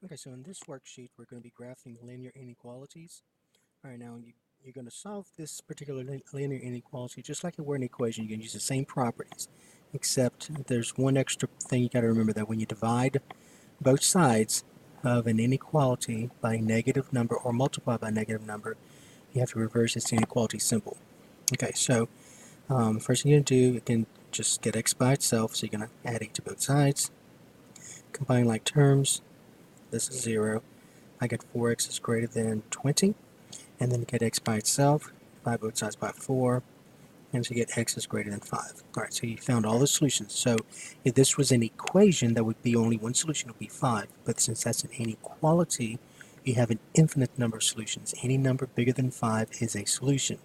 Okay, so in this worksheet, we're going to be graphing linear inequalities. All right, now you're going to solve this particular linear inequality just like a word equation. You can use the same properties, except there's one extra thing you got to remember, that when you divide both sides of an inequality by a negative number or multiply by a negative number, you have to reverse this inequality symbol. Okay, so first thing you're going to do, you can just get x by itself, so you're going to add 8 to both sides, combine like terms. This is 0. I get 4x is greater than 20, and then get x by itself, divide both sides by 4, and so you get x is greater than 5. Alright, so you found all the solutions. So if this was an equation, that would be only one solution, it would be 5. But since that's an inequality, you have an infinite number of solutions. Any number bigger than 5 is a solution.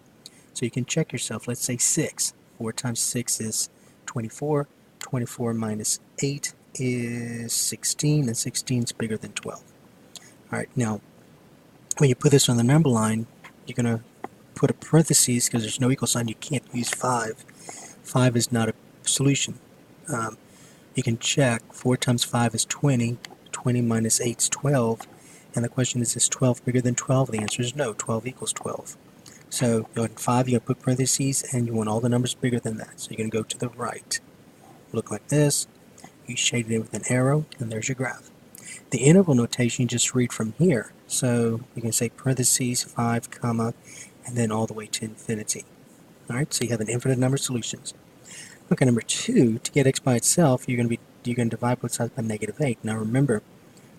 So you can check yourself. Let's say 6. 4 times 6 is 24. 24 minus 8 is 16, and 16 is bigger than 12. Alright, now when you put this on the number line, you're going to put a parentheses because there's no equal sign. You can't use 5. 5 is not a solution. You can check. 4 times 5 is 20. 20 minus 8 is 12. And the question is 12 bigger than 12? The answer is no. 12 equals 12. So in 5, you're going to put parentheses, and you want all the numbers bigger than that. So you're going to go to the right. Look like this. You shade it in with an arrow, and there's your graph. The interval notation, you just read from here. So you can say parentheses, 5, comma, and then all the way to infinity. Alright, so you have an infinite number of solutions. Okay, number 2, to get x by itself, you're going to divide both sides by negative 8. Now remember,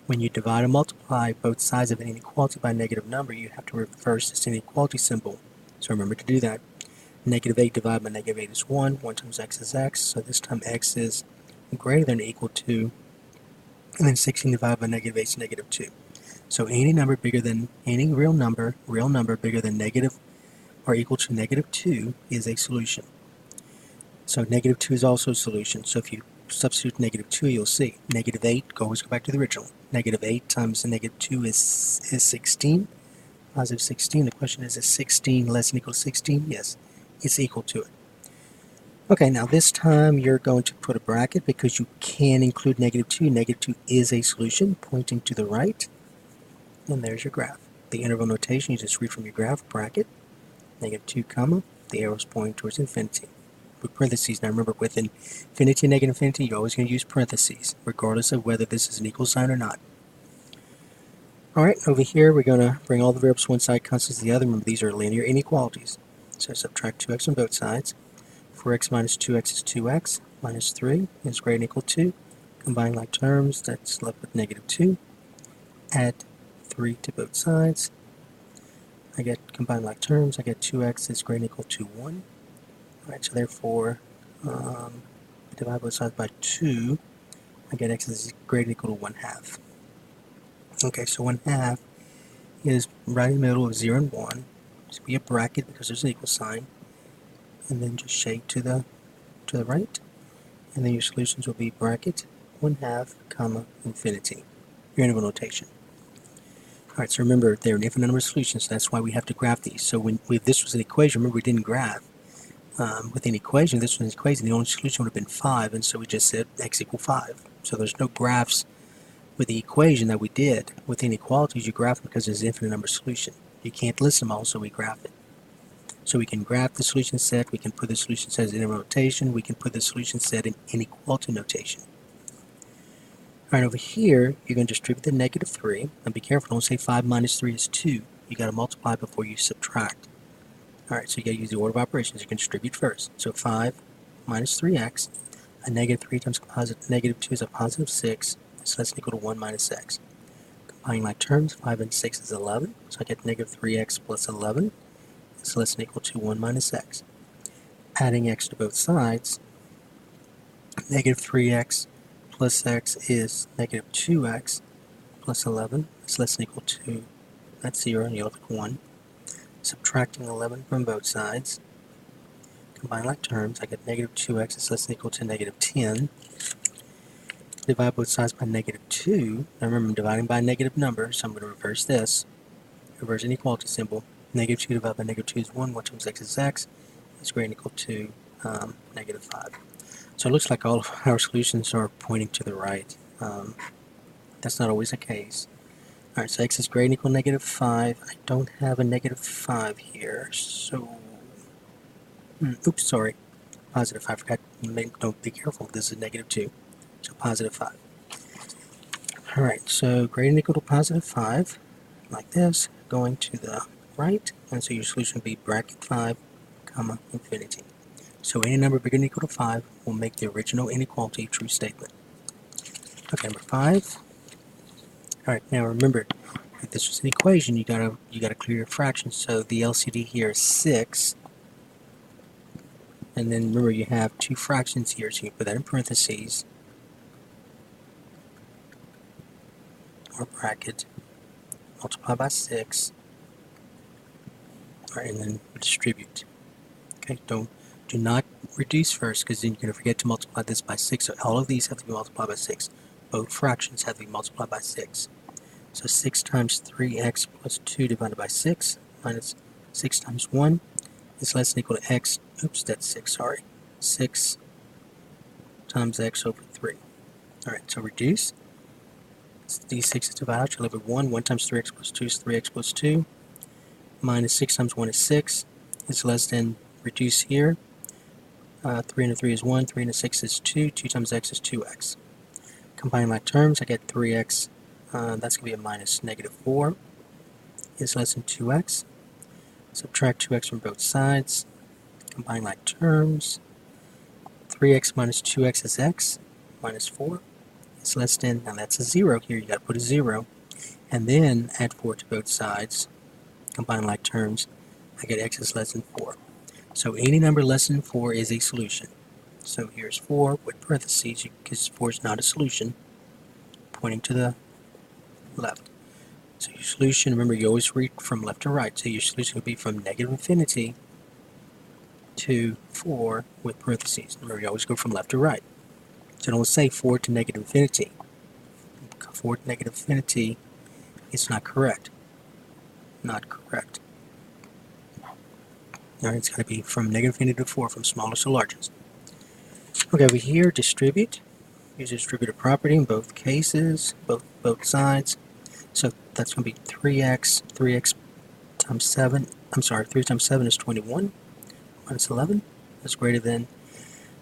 when you divide or multiply both sides of an inequality by a negative number, you have to reverse this inequality symbol. So remember to do that. Negative 8 divided by negative 8 is 1. 1 times x is x. So this time x is greater than or equal to, and then 16 divided by negative 8 is negative 2. So any number bigger than, any real number bigger than negative or equal to negative 2 is a solution. So negative 2 is also a solution. So if you substitute negative 2, you'll see negative 8, always go back to the original. Negative 8 times the negative 2 is 16. Positive 16. The question is 16 less than equal to 16? Yes, it's equal to it. Okay, now this time you're going to put a bracket because you can include negative 2. Negative 2 is a solution, pointing to the right. And there's your graph. The interval notation, you just read from your graph, bracket, negative 2, comma, the arrow's pointing towards infinity. With parentheses. Now remember, with infinity and negative infinity, you're always going to use parentheses, regardless of whether this is an equal sign or not. Alright, over here we're going to bring all the variables to one side, constants to the other. Remember, these are linear inequalities. So subtract 2x on both sides. 4x minus 2x is 2x, minus 3 is greater than or equal to. Combine like terms, that's left with negative 2. Add 3 to both sides. I get combined like terms, I get 2x is greater than or equal to 1. Alright, so therefore, I divide both sides by 2. I get x is greater than or equal to 1/2. Okay, so 1/2 is right in the middle of 0 and 1. So be a bracket because there's an equal sign. And then just shade to the right. And then your solutions will be bracket, 1/2, comma, infinity. Your interval notation. Alright, so remember, they're an infinite number of solutions, so that's why we have to graph these. So if this was an equation, remember we didn't graph. With an equation, this was an equation, the only solution would have been 5, and so we just said x equals 5. So there's no graphs with the equation that we did. With inequalities, you graph because there's an infinite number of solutions. You can't list them all, so we graph it. So we can graph the solution set, we can put the solution set in interval notation, we can put the solution set in inequality notation. Alright, over here, you're going to distribute the negative 3, and be careful, don't say 5 minus 3 is 2. You got to multiply before you subtract. Alright, so you got to use the order of operations. You can distribute first. So 5 minus 3x, a negative 3 times negative 2 is a positive 6, so that's equal to 1 minus x. Combining like terms, 5 and 6 is 11, so I get negative 3x plus 11, so less than equal to 1 minus x. Adding x to both sides, negative 3x plus x is negative 2x plus 11, is less than equal to, that's 0, and you're left with 1. Subtracting 11 from both sides, combine like terms, I get negative 2x is less than equal to negative 10. Divide both sides by negative 2. Now remember, I'm dividing by a negative number, so I'm going to reverse this. Reverse inequality symbol. Negative 2 divided by negative 2 is 1. 1 times x is x. It's greater than or equal to negative 5. So it looks like all of our solutions are pointing to the right. That's not always the case. Alright, so x is greater than or equal to negative 5. I don't have a negative 5 here, so... oops, sorry. Positive 5. I forgot. Don't be careful. This is negative 2. So positive 5. Alright, so greater than or equal to positive 5, like this, going to the right, and so your solution would be bracket 5, comma, infinity. So any number bigger than or equal to 5 will make the original inequality a true statement. Okay, number 5. Alright, now remember, if this was an equation, you gotta clear your fractions. So the LCD here is 6. And then remember you have two fractions here, so you put that in parentheses or bracket, multiply by 6, and then distribute. Okay, do not reduce first, because then you're going to forget to multiply this by 6. So all of these have to be multiplied by 6. Both fractions have to be multiplied by 6. So 6 times 3x plus 2 divided by 6 minus 6 times 1 is less than or equal to x. Oops, that's 6, sorry. 6 times x over 3. Alright, so reduce. These 6's divide out, you're left with 1. 1 times 3x plus 2 is 3x plus 2. Minus 6 times 1 is 6. It's less than, reduce here. 3 into 3 is 1. 3 into 6 is 2. 2 times x is 2x. Combine like terms, I get 3x. That's going to be a minus negative 4. Is less than 2x. Subtract 2x from both sides. Combine like terms. 3x minus 2x is x. Minus 4 is less than, now that's a 0 here. You got to put a 0. And then add 4 to both sides. Combine like terms. I get x is less than 4. So any number less than 4 is a solution. So here's 4 with parentheses because 4 is not a solution, pointing to the left. So your solution, remember you always read from left to right, so your solution would be from negative infinity to 4 with parentheses. Remember you always go from left to right. So don't say 4 to negative infinity. 4 to negative infinity is not correct. Not correct. Alright, it's got to be from negative infinity to 4, from smallest to largest. Okay, over here, distribute. Use a distributive property in both cases, both sides. So that's going to be 3x times 7. I'm sorry, 3 times 7 is 21. Minus 11 is greater than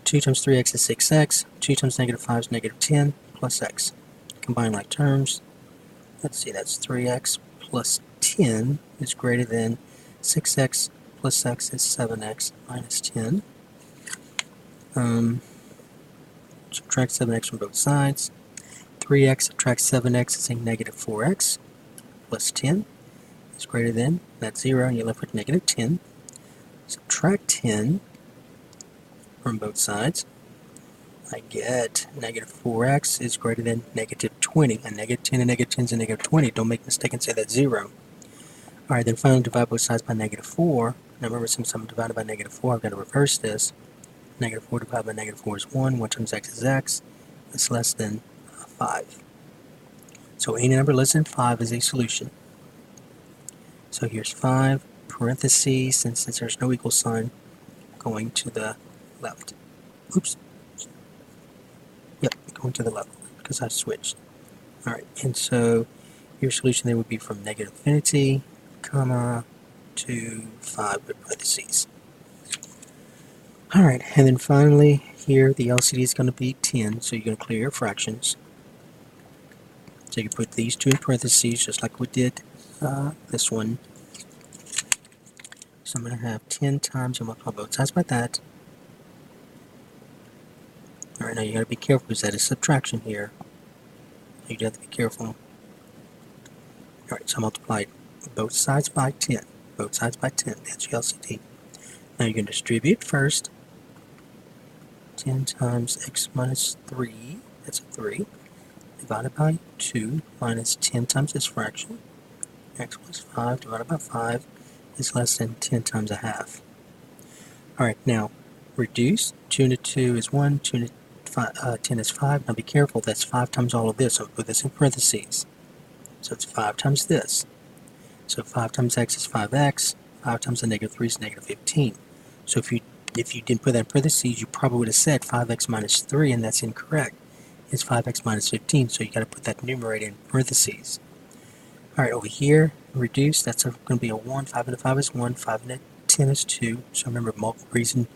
2 times 3x is 6x. 2 times negative 5 is negative 10 plus x. Combine like terms. Let's see, that's 3x plus 10 is greater than 6x plus x is 7x minus 10. Subtract 7x from both sides. 3x subtract 7x is a negative 4x plus 10 is greater than, that's 0, and you're left with negative 10. Subtract 10 from both sides. I get negative 4x is greater than negative 20. A negative 10 and negative 10 is a negative 20. Don't make a mistake and say that's 0. Alright, then finally divide both sides by negative 4. Now remember, since I'm divided by negative 4, I've got to reverse this. Negative 4 divided by negative 4 is 1. 1 times x is x. It's less than 5. So any number less than 5 is a solution. So here's 5, parentheses, since there's no equal sign, going to the left. Oops. Yep, going to the left, because I switched. Alright, and so your solution there would be from negative infinity, comma, to 5 with parentheses. Alright, and then finally, here the LCD is going to be 10, so you're going to clear your fractions. So you can put these two in parentheses, just like we did this one. So I'm going to have 10 times, I'm going to multiply both sides by that. Alright, now you got to be careful because that is subtraction here. You do have to be careful. Alright, so I multiplied both sides by 10. Both sides by 10, that's your LCD. Now you can distribute first. 10 times x minus 3, that's a 3, divided by 2 minus 10 times this fraction. X plus 5 divided by 5 is less than 10 times a half. Alright, now reduce. 2 into 2 is 1, 2 into 10 is 5. Now be careful, that's 5 times all of this, so I'll put this in parentheses. So it's 5 times this. So 5 times x is 5x, 5 times the negative 3 is negative 15. So if you didn't put that in parentheses, you probably would have said 5x minus 3, and that's incorrect. It's 5x minus 15, so you got to put that numerator in parentheses. Alright, over here, reduce, that's going to be a 1. 5 into 5 is 1. 5 into 10 is 2. So remember, reason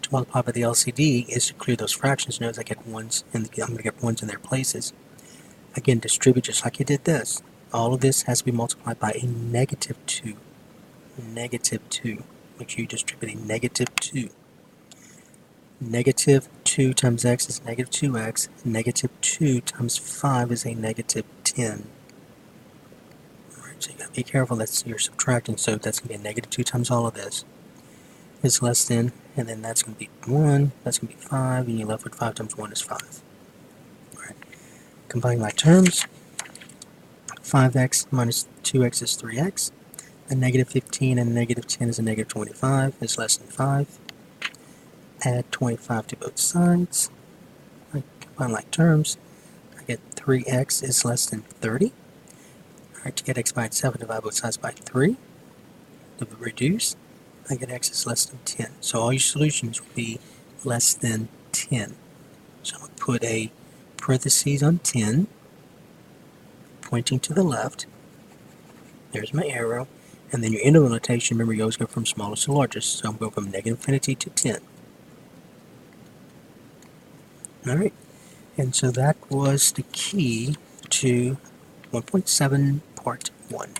to multiply by the LCD is to clear those fractions. Notice I get ones, and I'm going to get ones in their places. Again, distribute just like you did this. All of this has to be multiplied by a negative 2. Negative 2. Make sure you distribute a negative 2. Negative 2 times x is negative 2x. Negative 2 times 5 is a negative 10. Alright, so you gotta be careful, that's you're subtracting, so that's going to be a negative 2 times all of this is less than, and then that's going to be 1, that's going to be 5, and you're left with 5 times 1 is 5. Alright, combining my terms, 5x minus 2x is 3x. A negative 15 and a negative 10 is a negative 25, is less than 5. Add 25 to both sides. I combine like terms. I get 3x is less than 30. Alright, to get x by itself, divide both sides by 3. To reduce, I get x is less than 10. So all your solutions will be less than 10. So I'm going to put a parentheses on 10, pointing to the left. There's my arrow. And then your interval notation, remember, you always go from smallest to largest. So I'm going from negative infinity to 10. Alright, and so that was the key to 1.7 part 1.